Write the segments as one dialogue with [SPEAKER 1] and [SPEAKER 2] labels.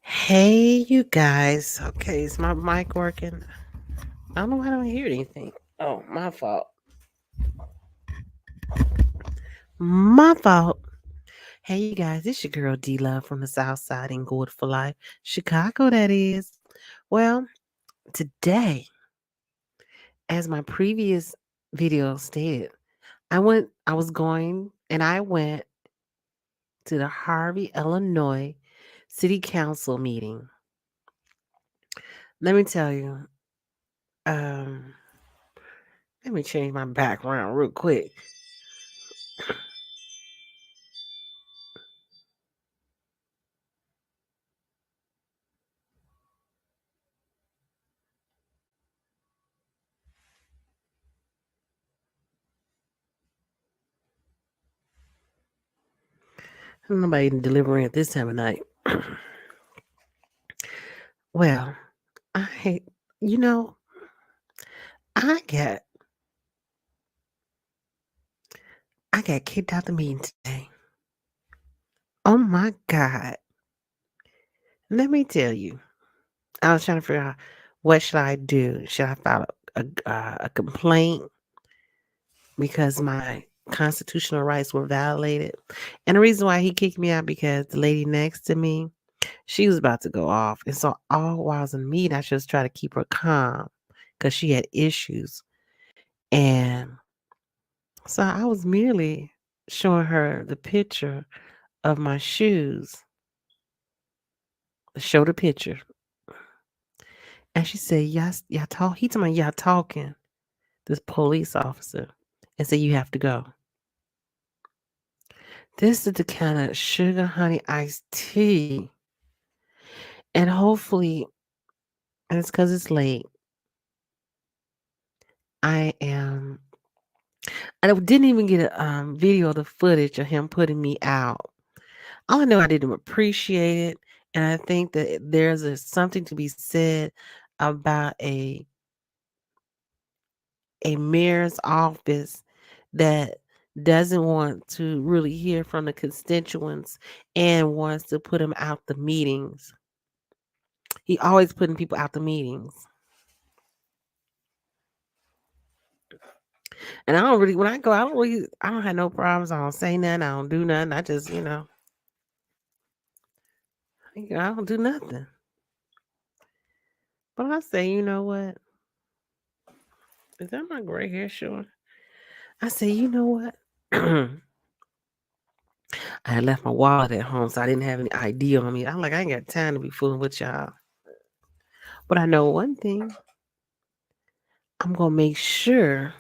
[SPEAKER 1] Hey, you guys. Okay, is my mic working? I don't know why I don't hear anything. Oh, my fault. My fault. Hey, you guys. It's your girl D Love from the South Side in Good for Life, Chicago. That is. Well, today, as my previous video stated, I went to the Harvey, Illinois City Council meeting. Let me tell you. Um, Let me change my background real quick. Nobody delivering at this time of night. Well, I, you know, I got I got kicked out the meeting today. Oh my God! Let me tell you, I was trying to figure out what should I do. Should I file a complaint because my constitutional rights were violated? And the reason why he kicked me out because the lady next to me, she was about to go off, and so all while I was in the meeting, I just try to keep her calm because she had issues. And so I was merely showing her the picture of my shoes. Show the picture. And she said, yes, y'all talk. He told me, y'all talking, this police officer, and said, you have to go. This is the kind of sugar honey iced tea. And hopefully, and it's because it's late, I didn't even get a video of the footage of him putting me out. All I know, I didn't appreciate it, and I think that something to be said about a mayor's office that doesn't want to really hear from the constituents and wants to put them out the meetings. He always putting people out the meetings. And I don't really, when I go, I don't have no problems. I don't say nothing. I don't do nothing. I just, I don't do nothing. But I say, you know what? Is that my gray hair showing? I say, you know what? I had left my wallet at home, so I didn't have any ID on me. I'm like, I ain't got time to be fooling with y'all. But I know one thing. I'm going to make sure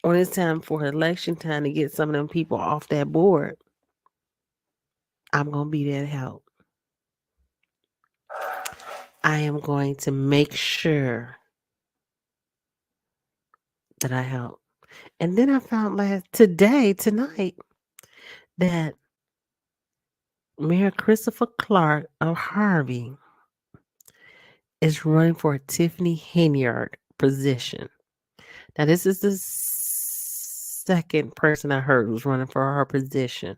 [SPEAKER 1] when it's time for election time to get some of them people off that board, I'm going to be there to help. I am going to make sure that I help. And then I found tonight, that Mayor Christopher Clark of Harvey is running for a Tiffany Henyard position. Now, this is the second person I heard who's running for her position.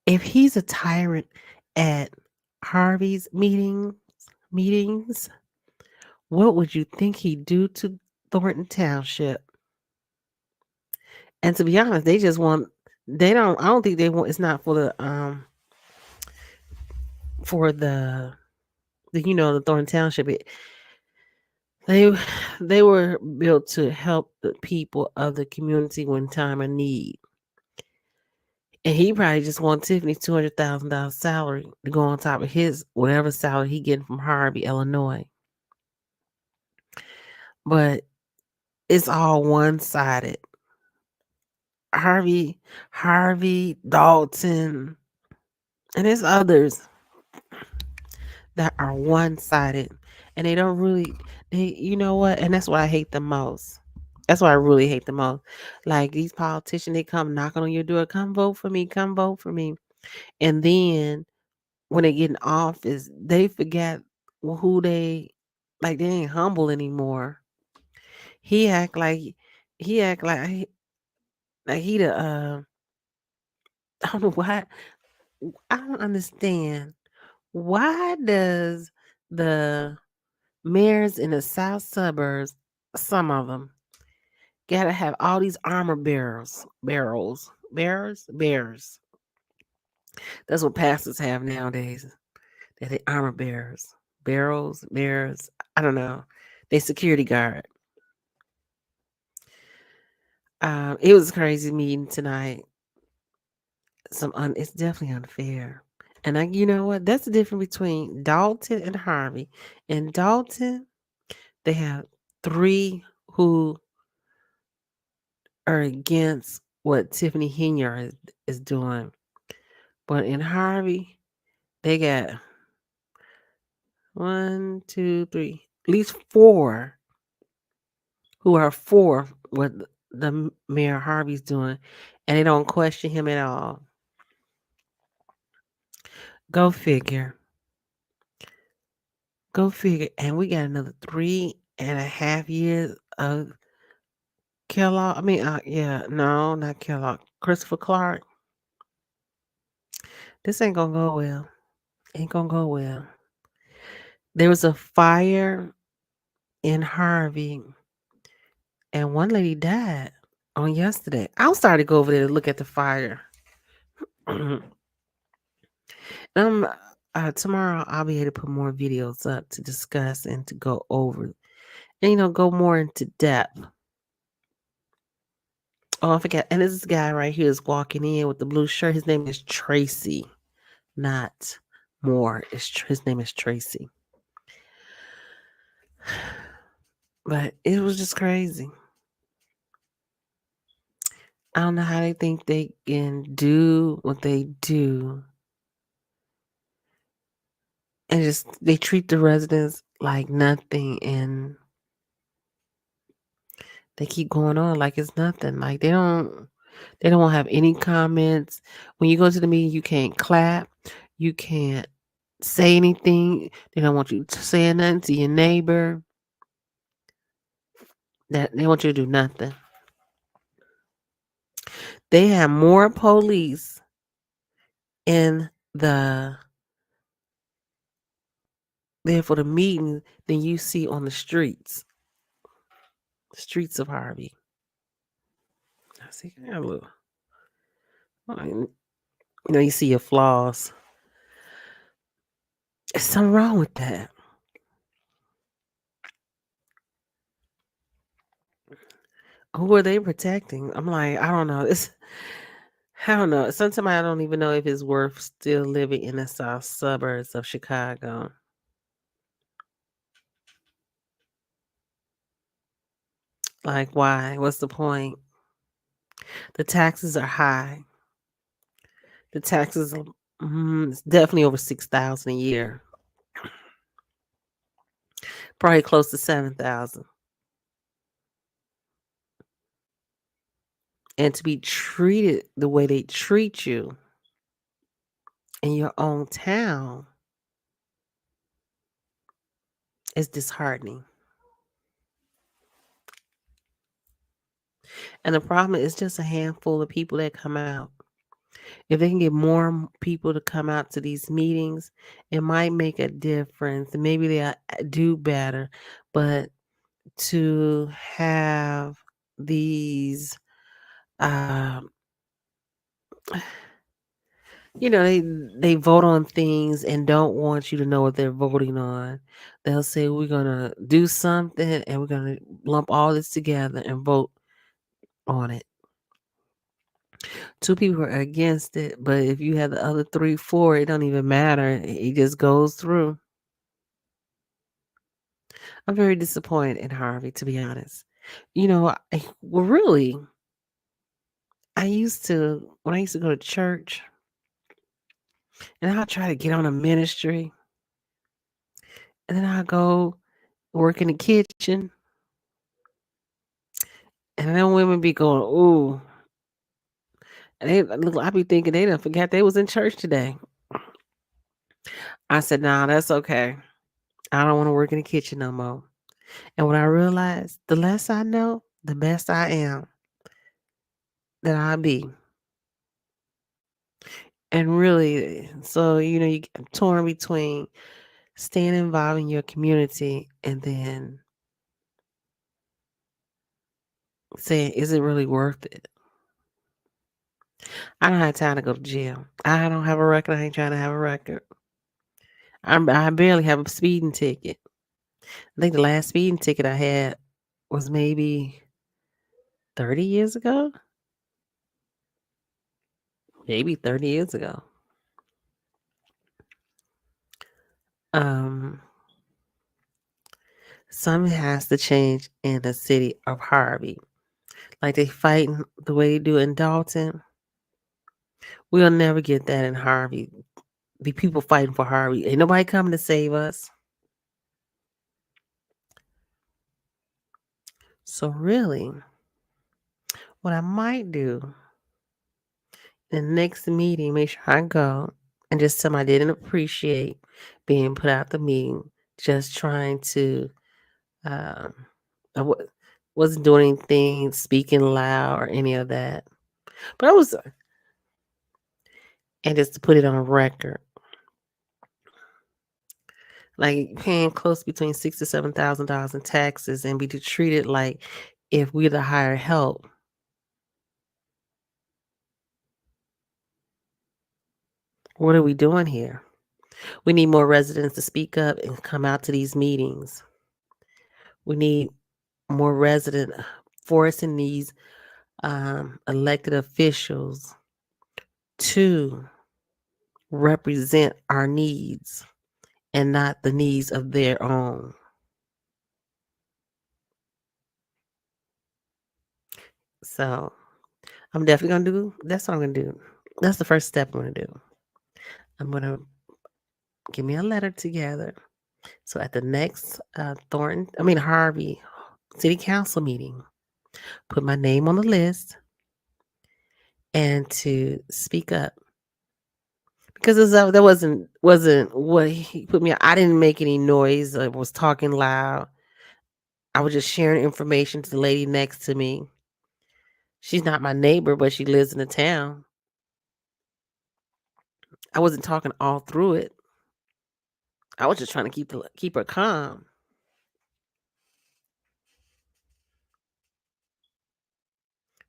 [SPEAKER 1] If he's a tyrant at Harvey's meetings, what would you think he'd do to Thornton Township? And to be honest, I don't think they want, it's not for the Thornton Township. They were built to help the people of the community when time of need. And he probably just wants Tiffany's $200,000 salary to go on top of his whatever salary he getting from Harvey, Illinois. But it's all one-sided. Harvey, Dalton, and there's others that are one-sided, and they don't really. You know what? And that's what I hate the most. That's what I really hate the most. Like these politicians, they come knocking on your door, come vote for me, come vote for me, and then when they get in office, they forget who they ain't humble anymore. He act like he act like he the I don't know why. I don't understand. Why does the mayors in the south suburbs, some of them, gotta have all these armor bearers? That's what pastors have nowadays. They're the armor bearers. I don't know. They security guard. It was a crazy meeting tonight. It's definitely unfair. And you know what? That's the difference between Dalton and Harvey. In Dalton, they have three who are against what Tiffany Henier is doing. But in Harvey, they got one, two, three, at least four who are for what the Mayor Harvey's doing, and they don't question him at all. Go figure. Go figure. And we got another 3.5 years of Kellogg. I mean, yeah, no, not Kellogg. Christopher Clark. This ain't gonna go well. Ain't gonna go well. There was a fire in Harvey, and one lady died on yesterday. I'll start to go over there to look at the fire. um, Tomorrow I'll be able to put more videos up to discuss and to go over, and go more into depth. Oh, I forgot. And this guy right here is walking in with the blue shirt. His name is Tracy, not Moore. His name is Tracy. But it was just crazy. I don't know how they think they can do what they do. And they treat the residents like nothing, and they keep going on like it's nothing. Like they don't want to have any comments. When you go to the meeting, you can't clap. You can't say anything. They don't want you to say nothing to your neighbor. That they want you to do nothing. They have more police in there for the meeting than you see on the streets of Harvey. I see. I got a little. You see your flaws. There's something wrong with that. Who are they protecting? I'm like, I don't know. I don't know. Sometimes I don't even know if it's worth still living in the south suburbs of Chicago. Like, why? What's the point? The taxes are high. The taxes are it's definitely over $6,000 a year. Probably close to $7,000. And to be treated the way they treat you in your own town is disheartening. And the problem is just a handful of people that come out. If they can get more people to come out to these meetings, it might make a difference. Maybe they'll do better. But to have these, um, they vote on things and don't want you to know what they're voting on. They'll say, we're going to do something and we're going to lump all this together and vote on it. 2 people are against it, but if you have the other 3, 4, it don't even matter. It just goes through. I'm very disappointed in Harvey, to be honest. Really, when I used to go to church, and I'll try to get on a ministry, and then I'll go work in the kitchen, and then women be going, ooh, and I be thinking they done forgot they was in church today. I said, nah, that's okay. I don't want to work in the kitchen no more. And when I realized the less I know, the best I am that I be. And really, so you get torn between staying involved in your community and then saying, is it really worth it? I don't have time to go to jail. I don't have a record. I ain't trying to have a record. I barely have a speeding ticket. I think the last speeding ticket I had was maybe 30 years ago. Maybe 30 years ago. Um, Something has to change in the city of Harvey. Like they fighting the way they do in Dalton. We'll never get that in Harvey. The people fighting for Harvey. Ain't nobody coming to save us. So really, what I might do in the next meeting, make sure I go and just tell them I didn't appreciate being put out the meeting, just trying to um wasn't doing anything, speaking loud or any of that. But I was, and just to put it on record, like paying close between $6,000 to $7,000 in taxes and be treated like if we're the hired help. What are we doing here? We need more residents to speak up and come out to these meetings. We need more resident forcing these elected officials to represent our needs and not the needs of their own. So I'm definitely gonna do. That's what I'm gonna do. That's the first step I'm gonna do. I'm gonna give me a letter together. So at the next Harvey City Council meeting, put my name on the list and to speak up because that wasn't what he put me. I didn't make any noise. I was talking loud. I was just sharing information to the lady next to me. She's not my neighbor, but she lives in the town. I wasn't talking all through it. I was just trying to keep her calm.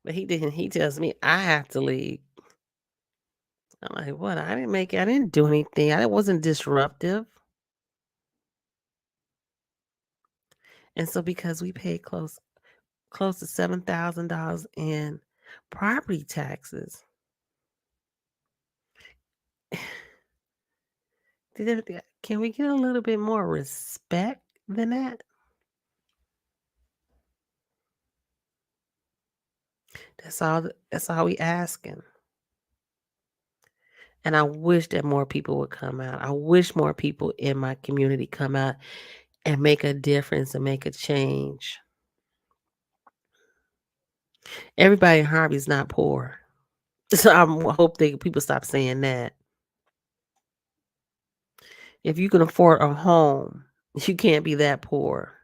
[SPEAKER 1] But he didn't. He tells me I have to leave. I'm like, what? I didn't do anything. I wasn't disruptive. And so because we paid close to $7,000 in property taxes, can we get a little bit more respect than that? That's all we asking. And I wish that more people would come out. I wish more people in my community come out and make a difference and make a change. Everybody in Harvey's not poor. So I hope people stop saying that. If you can afford a home, you can't be that poor.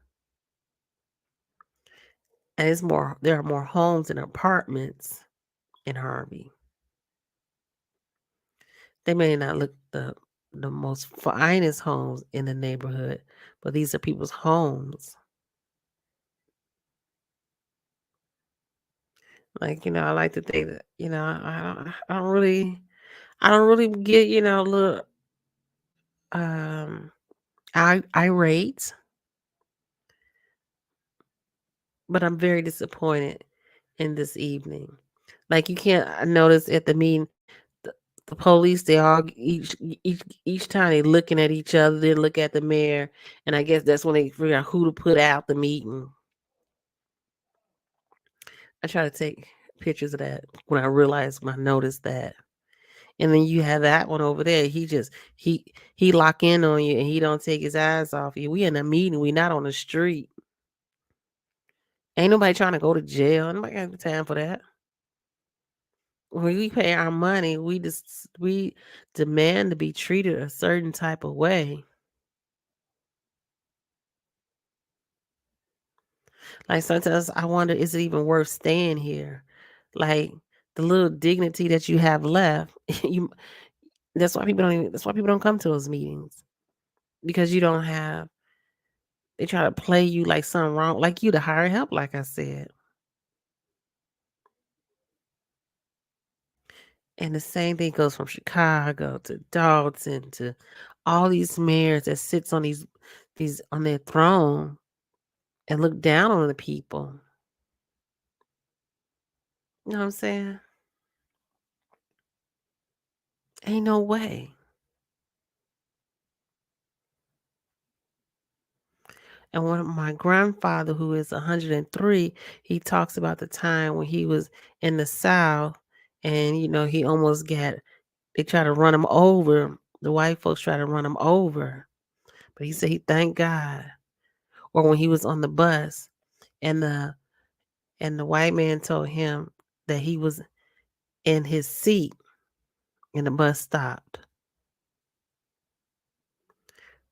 [SPEAKER 1] And there are more homes and apartments in Harvey. They may not look the most finest homes in the neighborhood, but these are people's homes. Like, I like to think that, I don't really get, little um irate, but I'm very disappointed in this evening. Like you can't I notice at the meeting the, the police they all each time they looking at each other, they look at the mayor, and I guess that's when they figure out who to put out the meeting. I try to take pictures of that when I noticed that. And then you have that one over there. He lock in on you and he don't take his eyes off you. We in a meeting. We not on the street. Ain't nobody trying to go to jail. Nobody got time for that. When we pay our money, we demand to be treated a certain type of way. Like, sometimes I wonder, is it even worth staying here? Like, the little dignity that you have left, you that's why people don't come to those meetings, because you don't have they try to play you like something wrong, like you to hire help, like I said. And the same thing goes from Chicago to Dalton to all these mayors that sits on these on their throne and look down on the people. You know what I'm saying? Ain't no way. And one of my grandfather, who is 103, he talks about the time when he was in the South and, he almost they try to run him over. The white folks try to run him over. But he said he thanked God. Or when he was on the bus and the white man told him that he was in his seat and the bus stopped.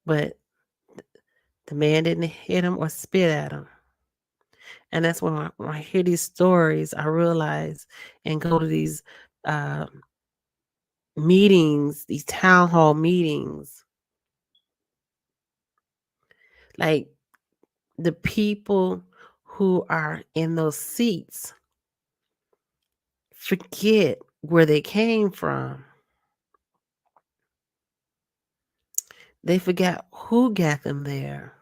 [SPEAKER 1] But the man didn't hit him or spit at him. And that's when I hear these stories, I realize and go to these uh, meetings, these town hall meetings, like the people who are in those seats forget where they came from. They forget who got them there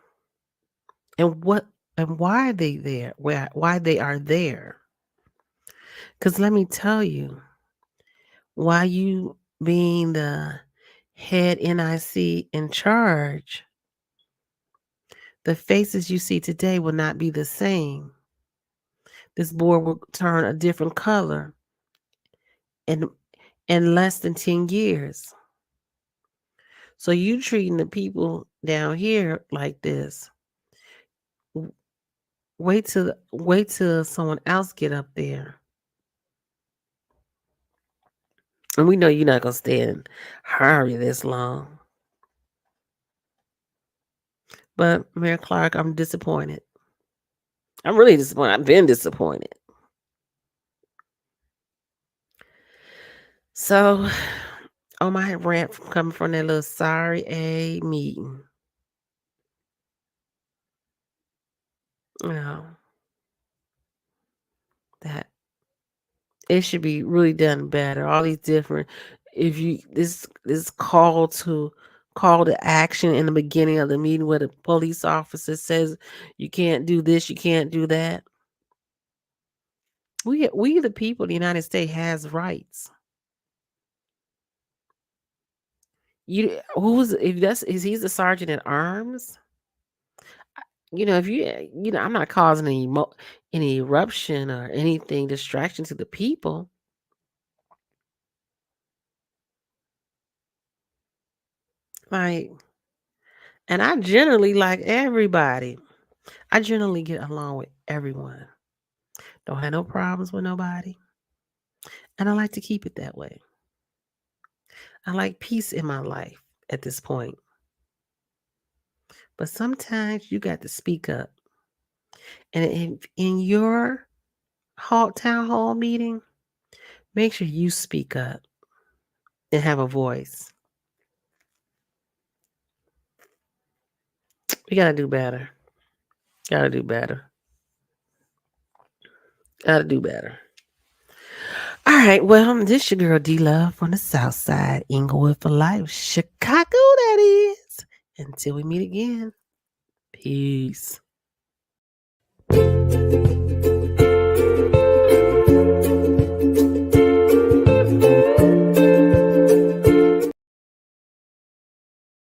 [SPEAKER 1] and why they there, why they are there. Because let me tell you, why you being the head NIC in charge, the faces you see today will not be the same. This board will turn a different color in less than 10 years. So you treating the people down here like this. Wait till someone else get up there. And we know you're not gonna stay in Harvey this long. But Mayor Clark, I'm disappointed. I'm really disappointed. I've been disappointed. So on my rant from coming from that little sorry A meeting, you know, that it should be really done better. All these different, if you this call to action in the beginning of the meeting where the police officer says you can't do this, you can't do that. We the people, the United States has rights. You who's if that's is he's the sergeant at arms? If I'm not causing any eruption or anything distraction to the people. Like, and I generally like everybody. I generally get along with everyone. Don't have no problems with nobody. And I like to keep it that way. I like peace in my life at this point. But sometimes you got to speak up. And in your town hall meeting, make sure you speak up and have a voice. We got to do better. Got to do better. Got to do better. All right. Well, this your girl D Love from the South Side, Inglewood for life, Chicago, that is. Until we meet again. Peace.